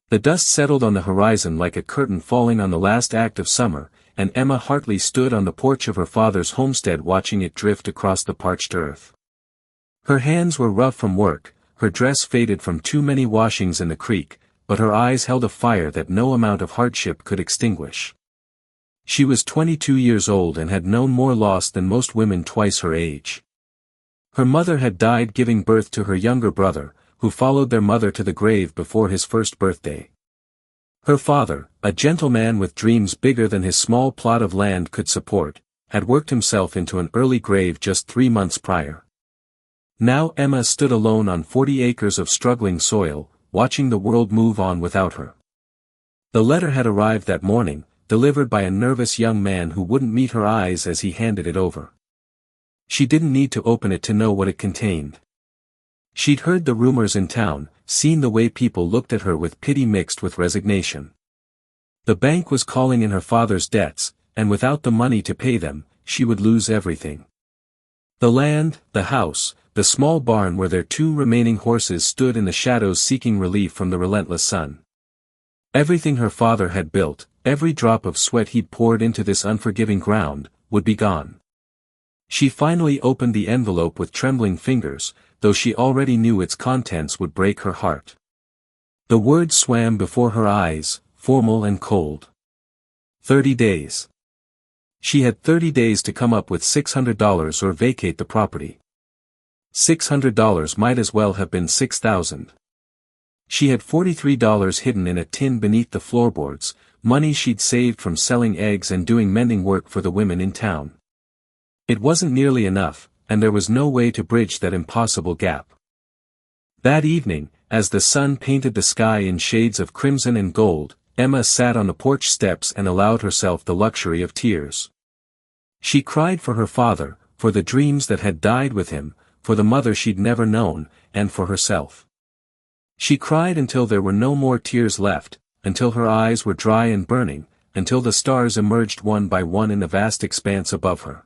The dust settled on the horizon like a curtain falling on the last act of summer, and Emma Hartley stood on the porch of her father's homestead watching it drift across the parched earth. Her hands were rough from work, her dress faded from too many washings in the creek, but her eyes held a fire that no amount of hardship could extinguish. She was 22 years old and had known more loss than most women twice her age. Her mother had died giving birth to her younger brother, who followed their mother to the grave before his first birthday. Her father, a gentleman with dreams bigger than his small plot of land could support, had worked himself into an early grave just 3 months prior. Now Emma stood alone on 40 acres of struggling soil, watching the world move on without her. The letter had arrived that morning, delivered by a nervous young man who wouldn't meet her eyes as he handed it over. She didn't need to open it to know what it contained. She'd heard the rumors in town, seen the way people looked at her with pity mixed with resignation. The bank was calling in her father's debts, and without the money to pay them, she would lose everything. The land, the house, the small barn where their 2 remaining horses stood in the shadows seeking relief from the relentless sun. Everything her father had built, every drop of sweat he'd poured into this unforgiving ground, would be gone. She finally opened the envelope with trembling fingers, though she already knew its contents would break her heart. The words swam before her eyes, formal and cold. 30 days. She had 30 days to come up with $600 or vacate the property. $600 might as well have been $6,000. She had $43 hidden in a tin beneath the floorboards, money she'd saved from selling eggs and doing mending work for the women in town. It wasn't nearly enough, and there was no way to bridge that impossible gap. That evening, as the sun painted the sky in shades of crimson and gold, Emma sat on the porch steps and allowed herself the luxury of tears. She cried for her father, for the dreams that had died with him, for the mother she'd never known, and for herself. She cried until there were no more tears left, until her eyes were dry and burning, until the stars emerged one by one in the vast expanse above her.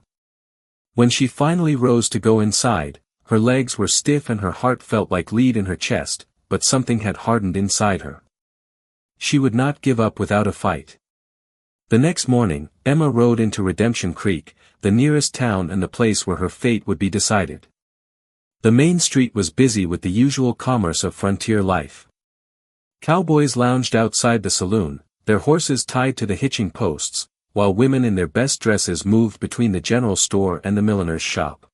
When she finally rose to go inside, her legs were stiff and her heart felt like lead in her chest, but something had hardened inside her. She would not give up without a fight. The next morning, Emma rode into Redemption Creek, the nearest town and the place where her fate would be decided. The main street was busy with the usual commerce of frontier life. Cowboys lounged outside the saloon, their horses tied to the hitching posts, while women in their best dresses moved between the general store and the milliner's shop.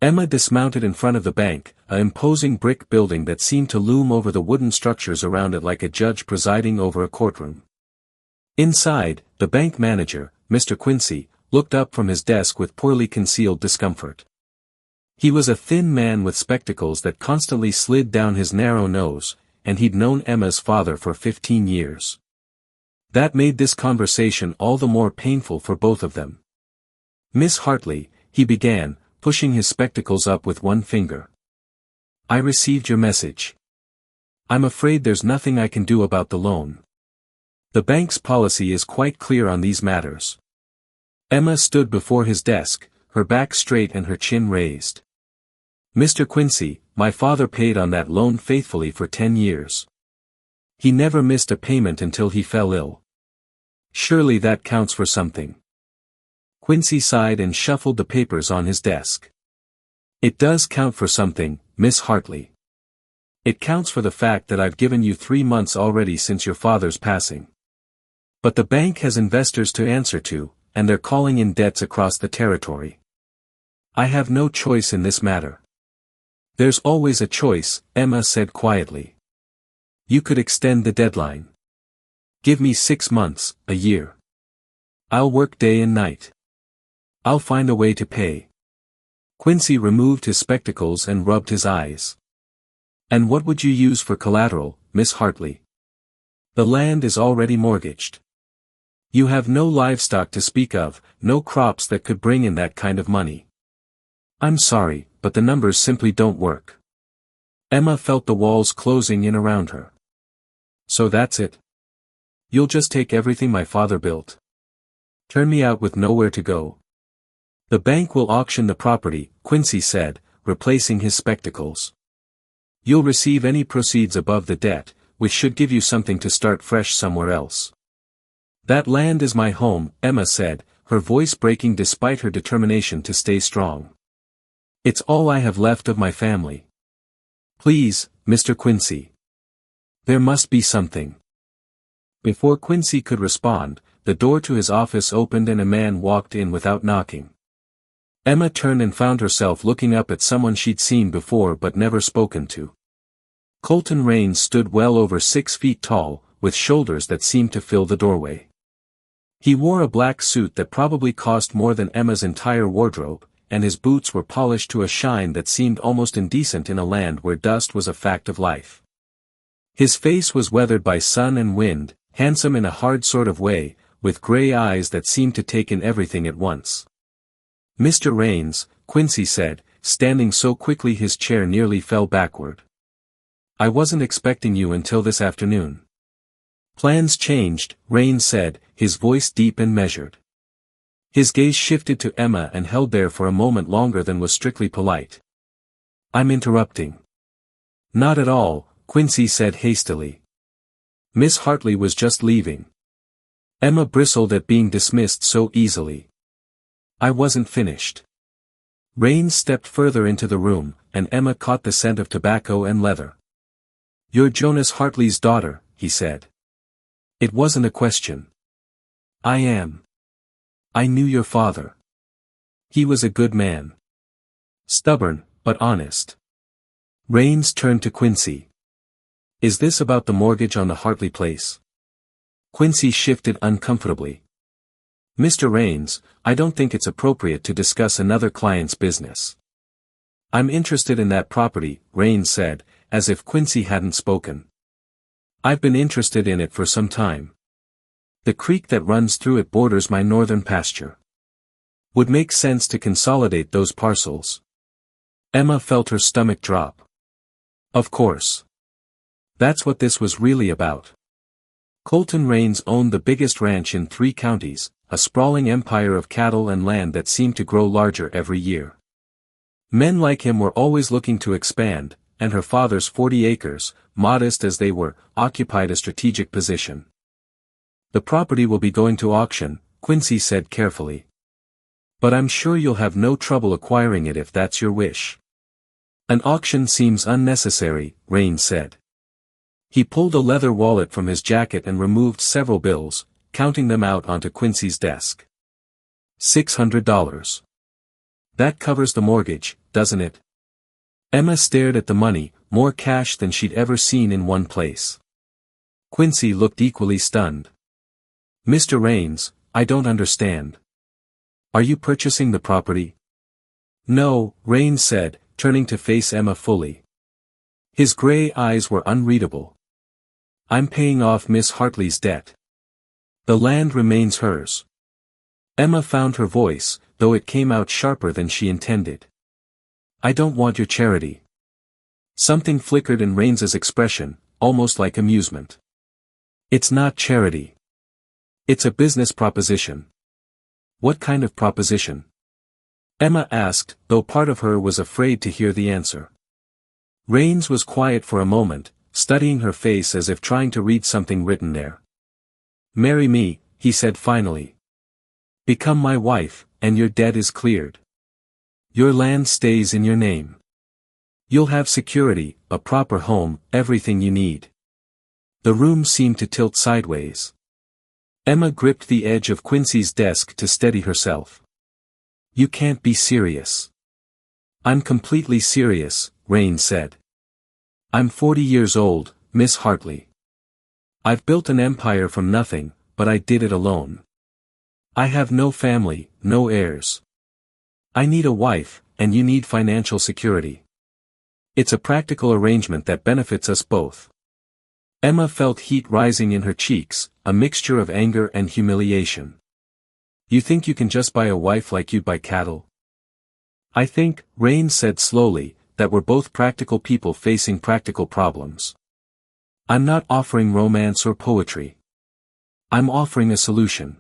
Emma dismounted in front of the bank, an imposing brick building that seemed to loom over the wooden structures around it like a judge presiding over a courtroom. Inside, the bank manager, Mr. Quincy, looked up from his desk with poorly concealed discomfort. He was a thin man with spectacles that constantly slid down his narrow nose, and he'd known Emma's father for 15 years. That made this conversation all the more painful for both of them. "Miss Hartley," he began, pushing his spectacles up with one finger. "I received your message. I'm afraid there's nothing I can do about the loan. The bank's policy is quite clear on these matters." Emma stood before his desk, her back straight and her chin raised. "Mr. Quincy, my father paid on that loan faithfully for 10 years. He never missed a payment until he fell ill. Surely that counts for something." Quincy sighed and shuffled the papers on his desk. "It does count for something, Miss Hartley. It counts for the fact that I've given you 3 months already since your father's passing. But the bank has investors to answer to, and they're calling in debts across the territory. I have no choice in this matter." "There's always a choice," Emma said quietly. "You could extend the deadline. Give me 6 months, a year. I'll work day and night. I'll find a way to pay." Quincy removed his spectacles and rubbed his eyes. "And what would you use for collateral, Miss Hartley? The land is already mortgaged. You have no livestock to speak of, no crops that could bring in that kind of money. I'm sorry, but the numbers simply don't work." Emma felt the walls closing in around her. "So that's it? You'll just take everything my father built? Turn me out with nowhere to go?" "The bank will auction the property," Quincy said, replacing his spectacles. "You'll receive any proceeds above the debt, which should give you something to start fresh somewhere else. That land is my home, Emma said, her voice breaking despite her determination to stay strong. It's all I have left of my family. Please, Mr. Quincy. There must be something. Before Quincy could respond, the door to his office opened and a man walked in without knocking. Emma turned and found herself looking up at someone she'd seen before but never spoken to. Colton Rains stood well over 6 feet tall, with shoulders that seemed to fill the doorway. He wore a black suit that probably cost more than Emma's entire wardrobe, and his boots were polished to a shine that seemed almost indecent in a land where dust was a fact of life. His face was weathered by sun and wind, handsome in a hard sort of way, with gray eyes that seemed to take in everything at once. Mr. Rains, Quincy said, standing so quickly his chair nearly fell backward. I wasn't expecting you until this afternoon. Plans changed, Rains said, his voice deep and measured. His gaze shifted to Emma and held there for a moment longer than was strictly polite. I'm interrupting. Not at all, Quincy said hastily. Miss Hartley was just leaving. Emma bristled at being dismissed so easily. I wasn't finished. Rains stepped further into the room, and Emma caught the scent of tobacco and leather. You're Jonas Hartley's daughter, he said. It wasn't a question. I am. I knew your father. He was a good man. Stubborn, but honest. Rains turned to Quincy. Is this about the mortgage on the Hartley place? Quincy shifted uncomfortably. Mr. Rains, I don't think it's appropriate to discuss another client's business. I'm interested in that property, Rains said, as if Quincy hadn't spoken. I've been interested in it for some time. The creek that runs through it borders my northern pasture. Would make sense to consolidate those parcels. Emma felt her stomach drop. Of course. That's what this was really about. Colton Rains owned the biggest ranch in 3 counties, a sprawling empire of cattle and land that seemed to grow larger every year. Men like him were always looking to expand, and her father's 40 acres, modest as they were, occupied a strategic position. The property will be going to auction, Quincy said carefully. But I'm sure you'll have no trouble acquiring it if that's your wish. An auction seems unnecessary, Rains said. He pulled a leather wallet from his jacket and removed several bills, counting them out onto Quincy's desk. $600. That covers the mortgage, doesn't it? Emma stared at the money, more cash than she'd ever seen in one place. Quincy looked equally stunned. Mr. Rains, I don't understand. Are you purchasing the property? No, Rains said, turning to face Emma fully. His gray eyes were unreadable. I'm paying off Miss Hartley's debt. The land remains hers. Emma found her voice, though it came out sharper than she intended. I don't want your charity. Something flickered in Rains's expression, almost like amusement. It's not charity. It's a business proposition. What kind of proposition? Emma asked, though part of her was afraid to hear the answer. Rains was quiet for a moment, studying her face as if trying to read something written there. Marry me, he said finally. Become my wife, and your debt is cleared. Your land stays in your name. You'll have security, a proper home, everything you need. The room seemed to tilt sideways. Emma gripped the edge of Quincy's desk to steady herself. You can't be serious. I'm completely serious, Rains said. I'm 40 years old, Miss Hartley. I've built an empire from nothing, but I did it alone. I have no family, no heirs. I need a wife, and you need financial security. It's a practical arrangement that benefits us both. Emma felt heat rising in her cheeks, a mixture of anger and humiliation. You think you can just buy a wife like you'd buy cattle? I think, Rains said slowly, that we're both practical people facing practical problems. I'm not offering romance or poetry. I'm offering a solution.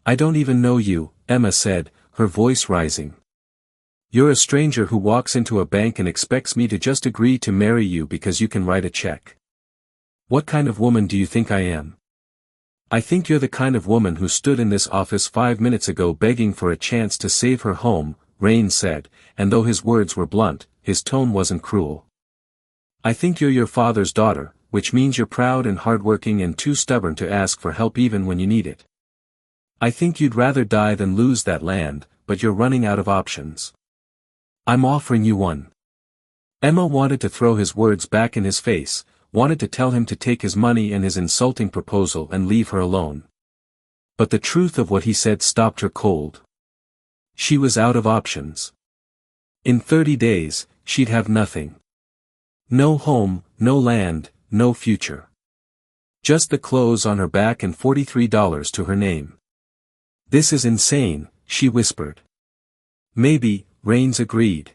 I don't even know you, Emma said, her voice rising. You're a stranger who walks into a bank and expects me to just agree to marry you because you can write a check. What kind of woman do you think I am? I think you're the kind of woman who stood in this office 5 minutes ago begging for a chance to save her home, Raines said, and though his words were blunt, his tone wasn't cruel. I think you're your father's daughter, which means you're proud and hardworking and too stubborn to ask for help even when you need it. I think you'd rather die than lose that land, but you're running out of options. I'm offering you one. Emma wanted to throw his words back in his face, wanted to tell him to take his money and his insulting proposal and leave her alone. But the truth of what he said stopped her cold. She was out of options. In 30 days, she'd have nothing. No home, no land, no future. Just the clothes on her back and $43 to her name. This is insane, she whispered. Maybe, Raines agreed.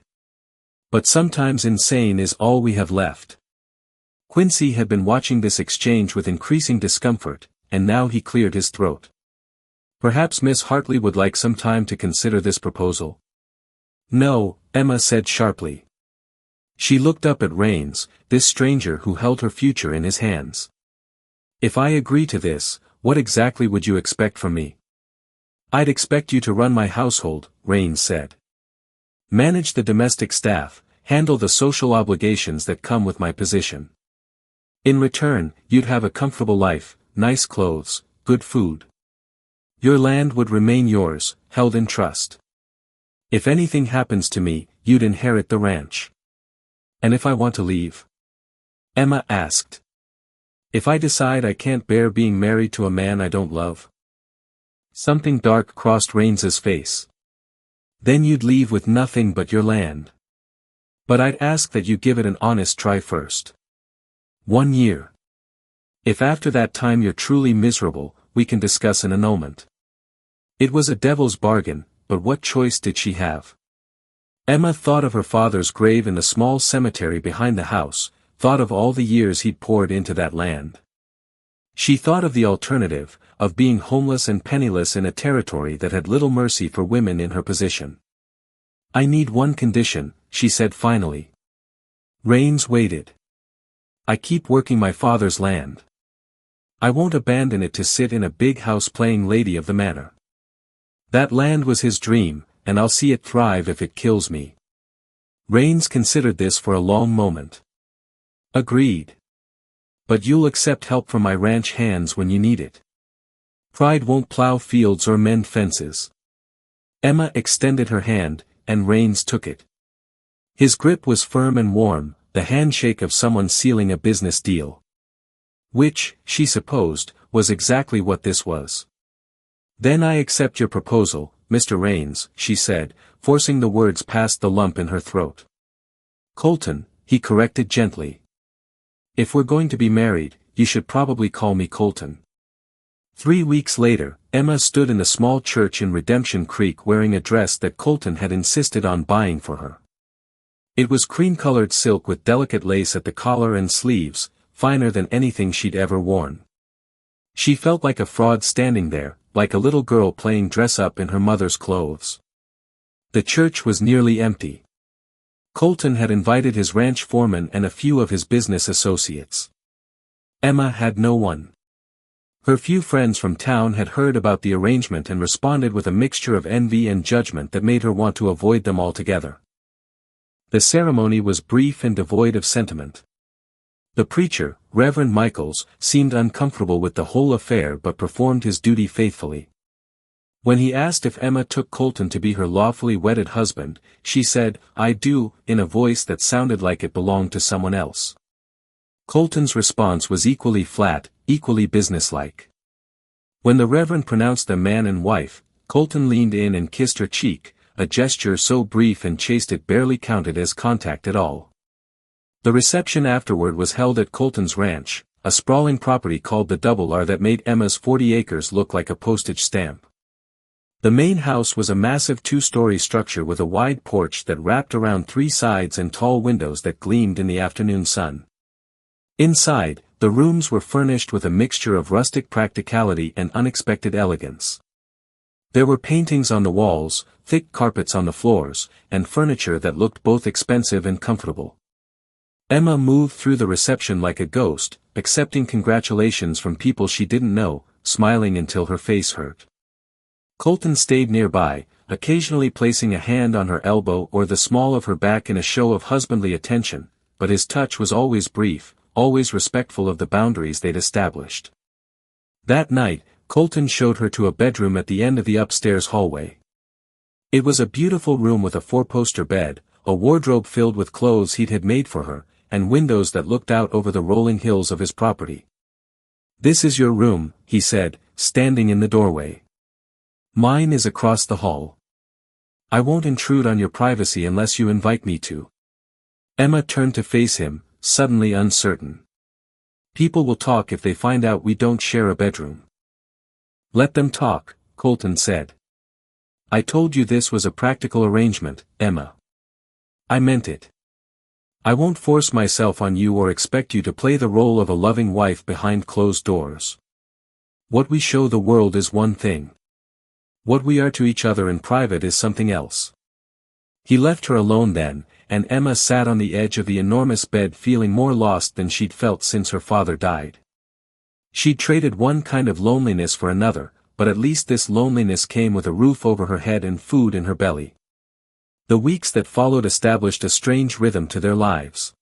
But sometimes insane is all we have left. Quincy had been watching this exchange with increasing discomfort, and now he cleared his throat. Perhaps Miss Hartley would like some time to consider this proposal. No, Emma said sharply. She looked up at Raines, this stranger who held her future in his hands. If I agree to this, what exactly would you expect from me? I'd expect you to run my household, Raines said. Manage the domestic staff, handle the social obligations that come with my position. In return, you'd have a comfortable life, nice clothes, good food. Your land would remain yours, held in trust. If anything happens to me, you'd inherit the ranch. And if I want to leave? Emma asked. If I decide I can't bear being married to a man I don't love? Something dark crossed Raines's face. Then you'd leave with nothing but your land. But I'd ask that you give it an honest try first. 1 year. If after that time you're truly miserable, we can discuss an annulment. It was a devil's bargain, but what choice did she have? Emma thought of her father's grave in the small cemetery behind the house, thought of all the years he'd poured into that land. She thought of the alternative, of being homeless and penniless in a territory that had little mercy for women in her position. I need one condition, she said finally. Raines waited. I keep working my father's land. I won't abandon it to sit in a big house playing lady of the manor. That land was his dream, and I'll see it thrive if it kills me. Raines considered this for a long moment. Agreed. But you'll accept help from my ranch hands when you need it. Pride won't plow fields or mend fences. Emma extended her hand, and Raines took it. His grip was firm and warm, the handshake of someone sealing a business deal. Which, she supposed, was exactly what this was. Then I accept your proposal, Mr. Raines, she said, forcing the words past the lump in her throat. Colton, he corrected gently. If we're going to be married, you should probably call me Colton. 3 weeks later, Emma stood in the small church in Redemption Creek wearing a dress that Colton had insisted on buying for her. It was cream-colored silk with delicate lace at the collar and sleeves, finer than anything she'd ever worn. She felt like a fraud standing there, like a little girl playing dress-up in her mother's clothes. The church was nearly empty. Colton had invited his ranch foreman and a few of his business associates. Emma had no one. Her few friends from town had heard about the arrangement and responded with a mixture of envy and judgment that made her want to avoid them altogether. The ceremony was brief and devoid of sentiment. The preacher, Reverend Michaels, seemed uncomfortable with the whole affair but performed his duty faithfully. When he asked if Emma took Colton to be her lawfully wedded husband, she said, "I do," in a voice that sounded like it belonged to someone else. Colton's response was equally flat, equally businesslike. When the Reverend pronounced them man and wife, Colton leaned in and kissed her cheek, a gesture so brief and chaste it barely counted as contact at all. The reception afterward was held at Colton's ranch, a sprawling property called the Double R that made Emma's 40 acres look like a postage stamp. The main house was a massive 2-story structure with a wide porch that wrapped around 3 sides and tall windows that gleamed in the afternoon sun. Inside, the rooms were furnished with a mixture of rustic practicality and unexpected elegance. There were paintings on the walls, thick carpets on the floors, and furniture that looked both expensive and comfortable. Emma moved through the reception like a ghost, accepting congratulations from people she didn't know, smiling until her face hurt. Colton stayed nearby, occasionally placing a hand on her elbow or the small of her back in a show of husbandly attention, but his touch was always brief, always respectful of the boundaries they'd established. That night, Colton showed her to a bedroom at the end of the upstairs hallway. It was a beautiful room with a four-poster bed, a wardrobe filled with clothes he'd had made for her, and windows that looked out over the rolling hills of his property. "This is your room," he said, standing in the doorway. "Mine is across the hall. I won't intrude on your privacy unless you invite me to." Emma turned to face him, suddenly uncertain. "People will talk if they find out we don't share a bedroom." "Let them talk," Colton said. "I told you this was a practical arrangement, Emma. I meant it. I won't force myself on you or expect you to play the role of a loving wife behind closed doors. What we show the world is one thing. What we are to each other in private is something else." He left her alone then, and Emma sat on the edge of the enormous bed feeling more lost than she'd felt since her father died. She'd traded one kind of loneliness for another, but at least this loneliness came with a roof over her head and food in her belly. The weeks that followed established a strange rhythm to their lives.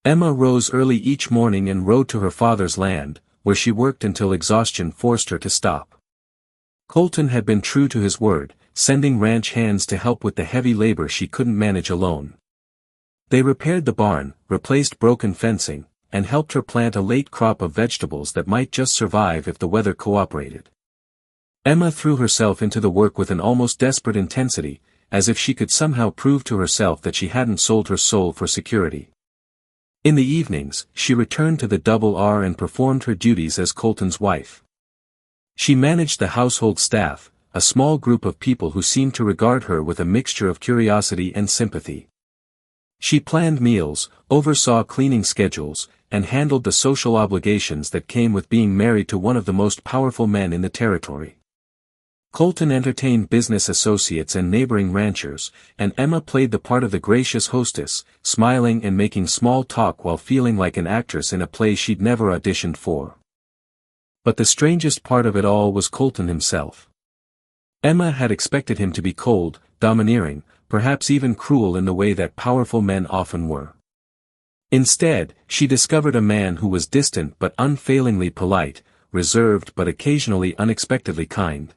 Emma rose early each morning and rode to her father's land, where she worked until exhaustion forced her to stop. Colton had been true to his word, sending ranch hands to help with the heavy labor she couldn't manage alone. They repaired the barn, replaced broken fencing, and helped her plant a late crop of vegetables that might just survive if the weather cooperated. Emma threw herself into the work with an almost desperate intensity, as if she could somehow prove to herself that she hadn't sold her soul for security. In the evenings, she returned to the Double R and performed her duties as Colton's wife. She managed the household staff, a small group of people who seemed to regard her with a mixture of curiosity and sympathy. She planned meals, oversaw cleaning schedules, and handled the social obligations that came with being married to one of the most powerful men in the territory. Colton entertained business associates and neighboring ranchers, and Emma played the part of the gracious hostess, smiling and making small talk while feeling like an actress in a play she'd never auditioned for. But the strangest part of it all was Colton himself. Emma had expected him to be cold, domineering, perhaps even cruel in the way that powerful men often were. Instead, she discovered a man who was distant but unfailingly polite, reserved but occasionally unexpectedly kind.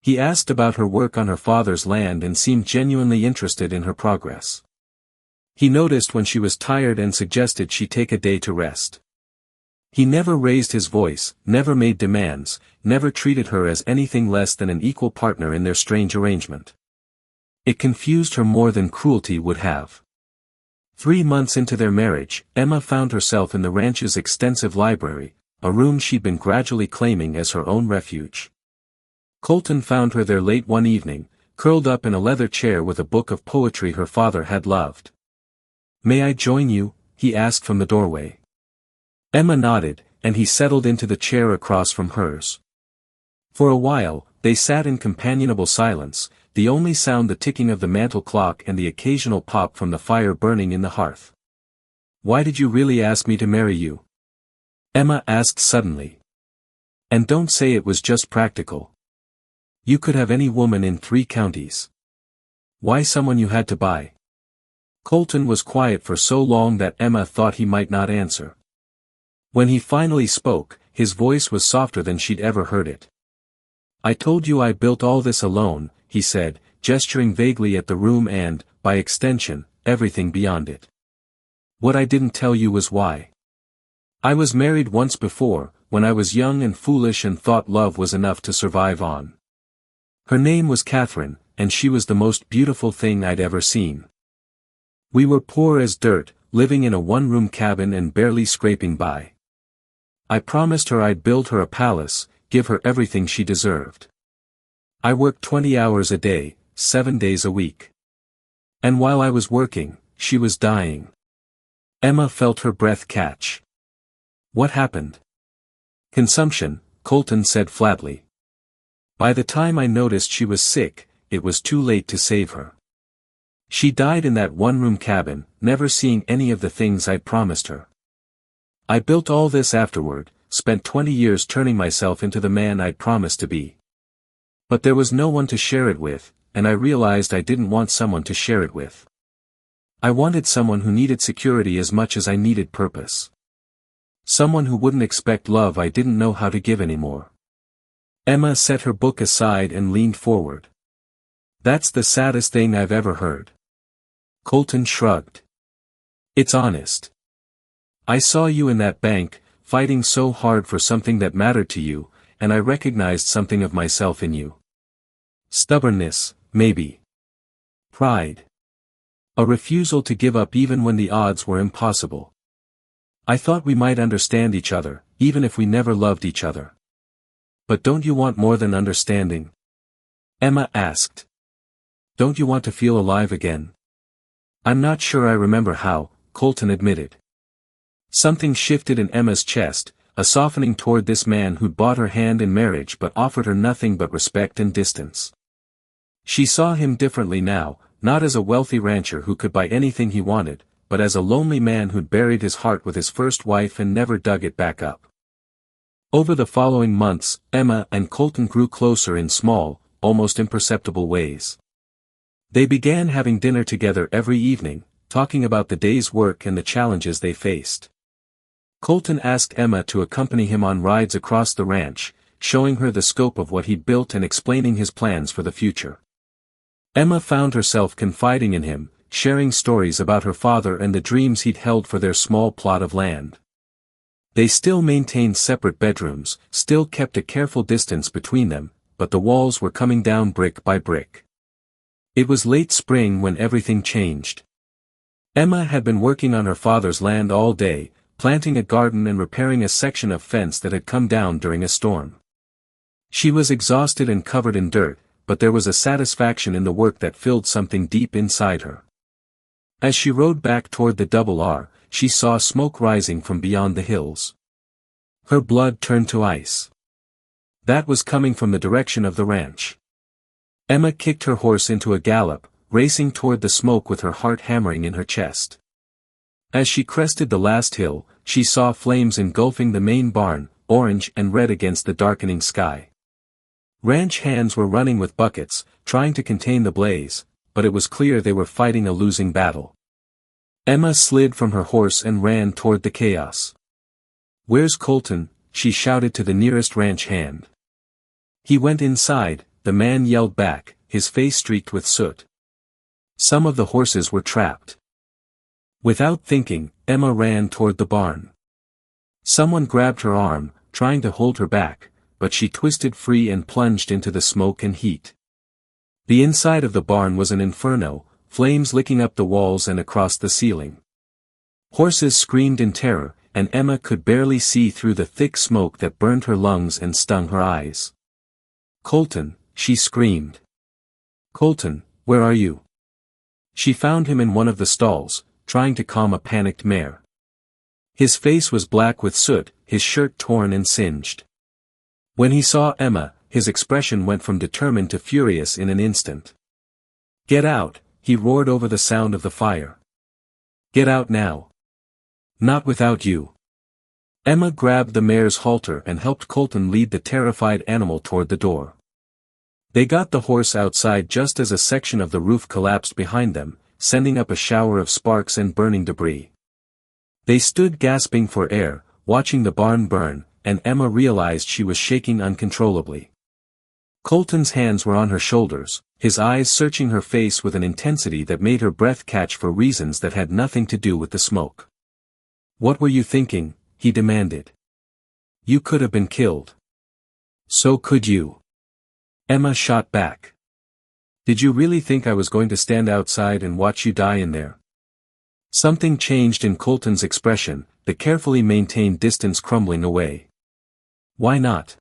He asked about her work on her father's land and seemed genuinely interested in her progress. He noticed when she was tired and suggested she take a day to rest. He never raised his voice, never made demands, never treated her as anything less than an equal partner in their strange arrangement. It confused her more than cruelty would have. 3 months into their marriage, Emma found herself in the ranch's extensive library, a room she'd been gradually claiming as her own refuge. Colton found her there late one evening, curled up in a leather chair with a book of poetry her father had loved. "May I join you?" he asked from the doorway. Emma nodded, and he settled into the chair across from hers. For a while, they sat in companionable silence, the only sound the ticking of the mantel clock and the occasional pop from the fire burning in the hearth. "Why did you really ask me to marry you?" Emma asked suddenly. "And don't say it was just practical. You could have any woman in 3 counties. Why someone you had to buy?" Colton was quiet for so long that Emma thought he might not answer. When he finally spoke, his voice was softer than she'd ever heard it. "I told you I built all this alone," he said, gesturing vaguely at the room and, by extension, everything beyond it. "What I didn't tell you was why. I was married once before, when I was young and foolish and thought love was enough to survive on. Her name was Catherine, and she was the most beautiful thing I'd ever seen. We were poor as dirt, living in a one-room cabin and barely scraping by. I promised her I'd build her a palace, give her everything she deserved. I worked 20 hours a day, 7 days a week. And while I was working, she was dying." Emma felt her breath catch. "What happened?" "Consumption," Colton said flatly. "By the time I noticed she was sick, it was too late to save her. She died in that one-room cabin, never seeing any of the things I'd promised her. I built all this afterward, spent 20 years turning myself into the man I'd promised to be. But there was no one to share it with, and I realized I didn't want someone to share it with. I wanted someone who needed security as much as I needed purpose. Someone who wouldn't expect love I didn't know how to give anymore. Emma set her book aside and leaned forward. That's the saddest thing I've ever heard. Colton shrugged. It's honest. I saw you in that bank, fighting so hard for something that mattered to you, and I recognized something of myself in you. Stubbornness, maybe. Pride. A refusal to give up even when the odds were impossible. I thought we might understand each other, even if we never loved each other. But don't you want more than understanding? Emma asked. Don't you want to feel alive again? I'm not sure I remember how, Colton admitted. Something shifted in Emma's chest, a softening toward this man who'd bought her hand in marriage but offered her nothing but respect and distance. She saw him differently now, not as a wealthy rancher who could buy anything he wanted, but as a lonely man who'd buried his heart with his first wife and never dug it back up. Over the following months, Emma and Colton grew closer in small, almost imperceptible ways. They began having dinner together every evening, talking about the day's work and the challenges they faced. Colton asked Emma to accompany him on rides across the ranch, showing her the scope of what he'd built and explaining his plans for the future. Emma found herself confiding in him, sharing stories about her father and the dreams he'd held for their small plot of land. They still maintained separate bedrooms, still kept a careful distance between them, but the walls were coming down brick by brick. It was late spring when everything changed. Emma had been working on her father's land all day, planting a garden and repairing a section of fence that had come down during a storm. She was exhausted and covered in dirt, but there was a satisfaction in the work that filled something deep inside her. As she rode back toward the Double R, she saw smoke rising from beyond the hills. Her blood turned to ice. That was coming from the direction of the ranch. Emma kicked her horse into a gallop, racing toward the smoke with her heart hammering in her chest. As she crested the last hill, she saw flames engulfing the main barn, orange and red against the darkening sky. Ranch hands were running with buckets, trying to contain the blaze, but it was clear they were fighting a losing battle. Emma slid from her horse and ran toward the chaos. "Where's Colton?" she shouted to the nearest ranch hand. "He went inside," the man yelled back, his face streaked with soot. Some of the horses were trapped. Without thinking, Emma ran toward the barn. Someone grabbed her arm, trying to hold her back, but she twisted free and plunged into the smoke and heat. The inside of the barn was an inferno, flames licking up the walls and across the ceiling. Horses screamed in terror, and Emma could barely see through the thick smoke that burned her lungs and stung her eyes. "Colton," she screamed. "Colton, where are you?" She found him in one of the stalls, trying to calm a panicked mare. His face was black with soot, his shirt torn and singed. When he saw Emma, his expression went from determined to furious in an instant. "Get out," he roared over the sound of the fire. "Get out now. Not without you." Emma grabbed the mare's halter and helped Colton lead the terrified animal toward the door. They got the horse outside just as a section of the roof collapsed behind them, sending up a shower of sparks and burning debris. They stood gasping for air, watching the barn burn, and Emma realized she was shaking uncontrollably. Colton's hands were on her shoulders, his eyes searching her face with an intensity that made her breath catch for reasons that had nothing to do with the smoke. "What were you thinking?" he demanded. "You could have been killed. So could you." Emma shot back. "Did you really think I was going to stand outside and watch you die in there?" Something changed in Colton's expression, the carefully maintained distance crumbling away. "Why not?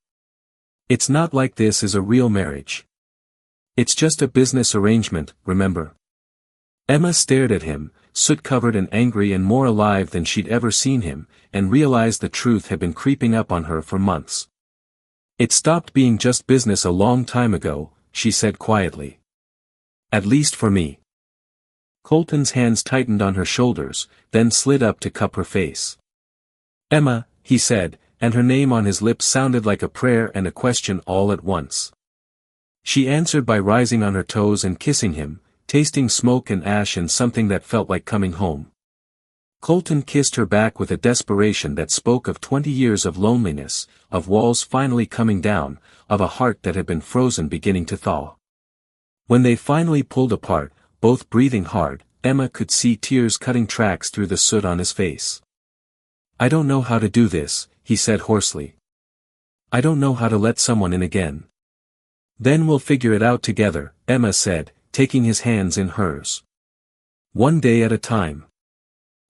It's not like this is a real marriage. It's just a business arrangement, remember?" Emma stared at him, soot-covered and angry and more alive than she'd ever seen him, and realized the truth had been creeping up on her for months. "It stopped being just business a long time ago," she said quietly. "At least for me." Colton's hands tightened on her shoulders, then slid up to cup her face. "Emma," he said, and her name on his lips sounded like a prayer and a question all at once. She answered by rising on her toes and kissing him, tasting smoke and ash and something that felt like coming home. Colton kissed her back with a desperation that spoke of 20 years of loneliness, of walls finally coming down, of a heart that had been frozen beginning to thaw. When they finally pulled apart, both breathing hard, Emma could see tears cutting tracks through the soot on his face. "I don't know how to do this," he said hoarsely. "I don't know how to let someone in again." "Then we'll figure it out together," Emma said, taking his hands in hers. "One day at a time.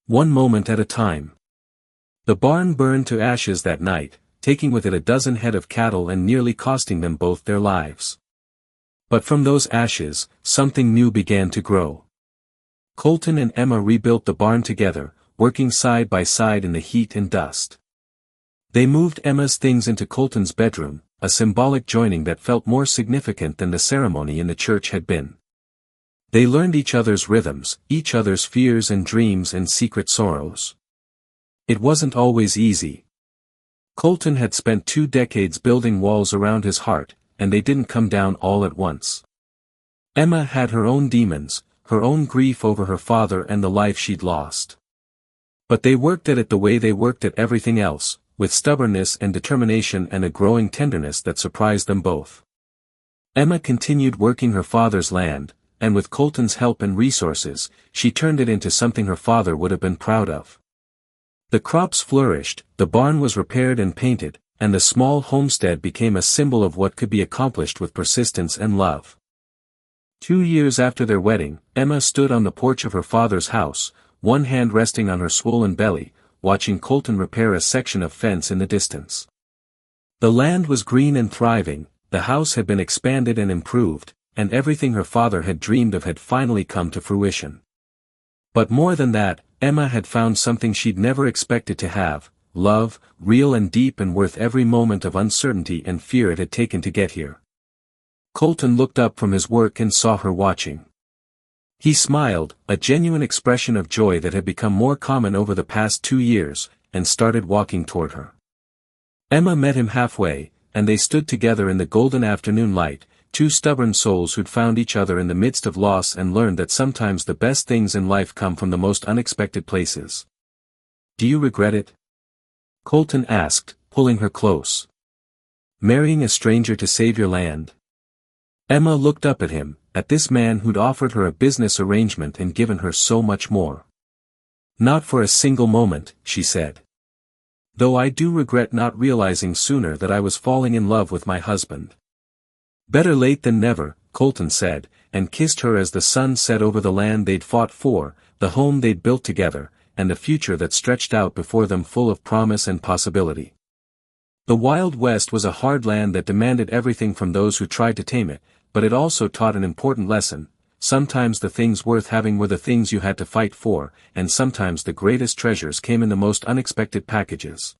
One moment at a time." The barn burned to ashes that night, taking with it a dozen head of cattle and nearly costing them both their lives. But from those ashes, something new began to grow. Colton and Emma rebuilt the barn together, working side by side in the heat and dust. They moved Emma's things into Colton's bedroom, a symbolic joining that felt more significant than the ceremony in the church had been. They learned each other's rhythms, each other's fears and dreams and secret sorrows. It wasn't always easy. Colton had spent 2 decades building walls around his heart, and they didn't come down all at once. Emma had her own demons, her own grief over her father and the life she'd lost. But they worked at it the way they worked at everything else, with stubbornness and determination and a growing tenderness that surprised them both. Emma continued working her father's land, and with Colton's help and resources, she turned it into something her father would have been proud of. The crops flourished, the barn was repaired and painted, and the small homestead became a symbol of what could be accomplished with persistence and love. 2 years after their wedding, Emma stood on the porch of her father's house, one hand resting on her swollen belly, watching Colton repair a section of fence in the distance. The land was green and thriving, the house had been expanded and improved, and everything her father had dreamed of had finally come to fruition. But more than that, Emma had found something she'd never expected to have: love, real and deep and worth every moment of uncertainty and fear it had taken to get here. Colton looked up from his work and saw her watching. He smiled, a genuine expression of joy that had become more common over the past 2 years, and started walking toward her. Emma met him halfway, and they stood together in the golden afternoon light, 2 stubborn souls who'd found each other in the midst of loss and learned that sometimes the best things in life come from the most unexpected places. "Do you regret it?" Colton asked, pulling her close. "Marrying a stranger to save your land?" Emma looked up at him, at this man who'd offered her a business arrangement and given her so much more. "Not for a single moment," she said. "Though I do regret not realizing sooner that I was falling in love with my husband." "Better late than never," Colton said, and kissed her as the sun set over the land they'd fought for, the home they'd built together, and the future that stretched out before them full of promise and possibility. The Wild West was a hard land that demanded everything from those who tried to tame it, but it also taught an important lesson: sometimes the things worth having were the things you had to fight for, and sometimes the greatest treasures came in the most unexpected packages.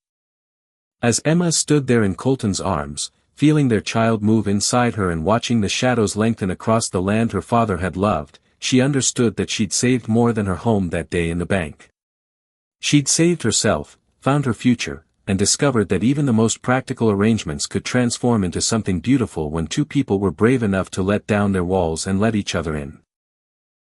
As Emma stood there in Colton's arms, feeling their child move inside her and watching the shadows lengthen across the land her father had loved, she understood that she'd saved more than her home that day in the bank. She'd saved herself, found her future, and discovered that even the most practical arrangements could transform into something beautiful when 2 people were brave enough to let down their walls and let each other in.